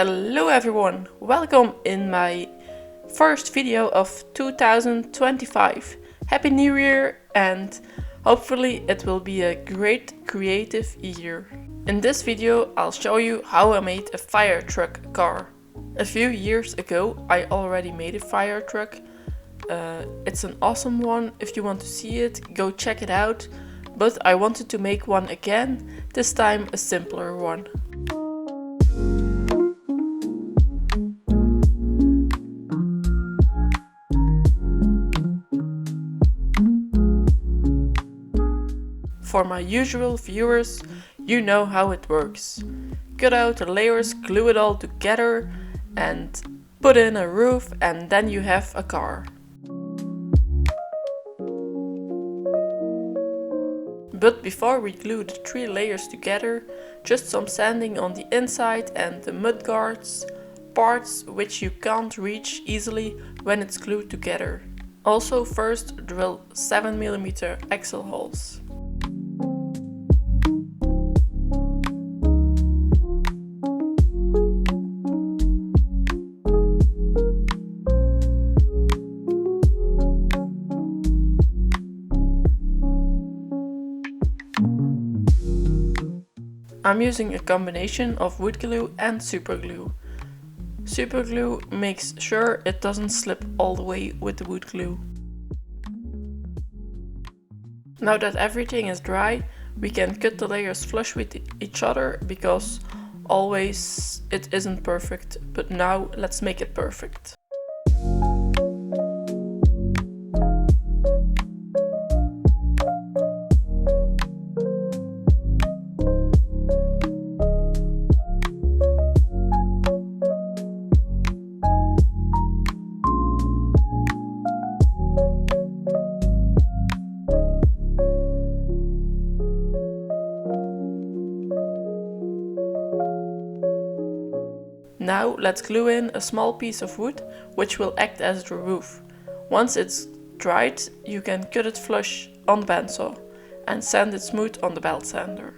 Hello everyone, welcome in my first video of 2025. Happy New Year, and hopefully it will be a great creative year. In this video I'll show you how I made a fire truck car. A few years ago I already made a fire truck. It's an awesome one. If you want to see it, go check it out. But I wanted to make one again, this time a simpler one. For my usual viewers, you know how it works. Cut out the layers, glue it all together and put in a roof, and then you have a car. But before we glue the 3 layers together, just some sanding on the inside and the mud guards, parts which you can't reach easily when it's glued together. Also first drill 7mm axle holes. I'm using a combination of wood glue and super glue. Super glue makes sure it doesn't slip all the way with the wood glue. Now that everything is dry, we can cut the layers flush with each other, because always it isn't perfect, but now let's make it perfect. Now let's glue in a small piece of wood which will act as the roof. Once it's dried, you can cut it flush on the bandsaw and sand it smooth on the belt sander.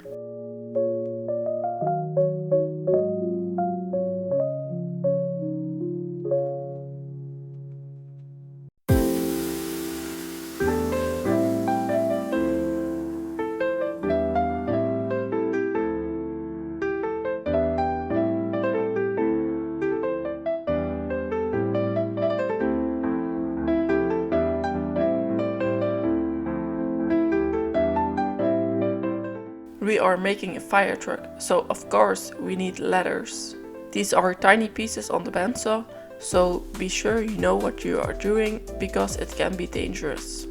We are making a fire truck, so of course we need ladders. These are tiny pieces on the bandsaw, so be sure you know what you are doing, because it can be dangerous.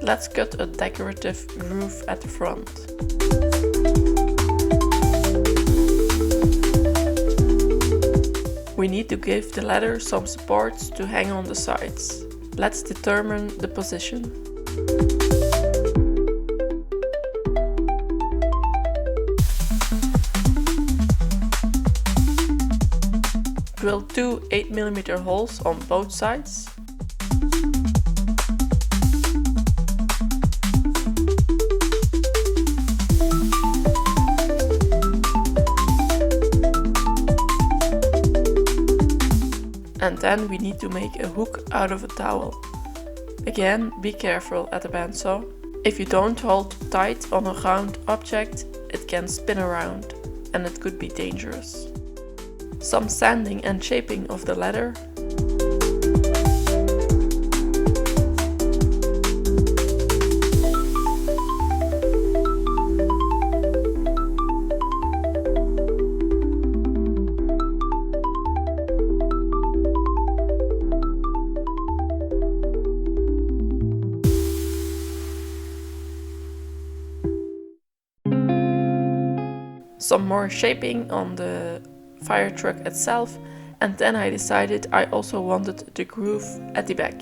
Let's cut a decorative roof at the front. We need to give the ladder some supports to hang on the sides. Let's determine the position. Drill 2 8mm holes on both sides. And then we need to make a hook out of a towel. Again, be careful at the bandsaw. If you don't hold tight on a round object, it can spin around and it could be dangerous. Some sanding and shaping of the ladder some more shaping on the fire truck itself, and then I decided I also wanted the groove at the back.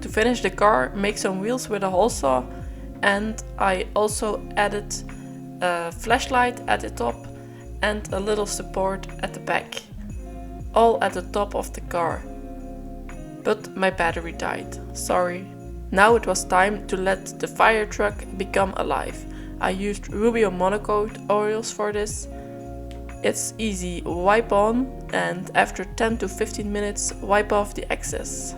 To finish the car, make some wheels with a hole saw, and I also added a flashlight at the top and a little support at the back, all at the top of the car. But my battery died, sorry. Now it was time to let the fire truck become alive. I used Rubio monocoat oils for this. It's easy, wipe on, and after 10 to 15 minutes wipe off the excess.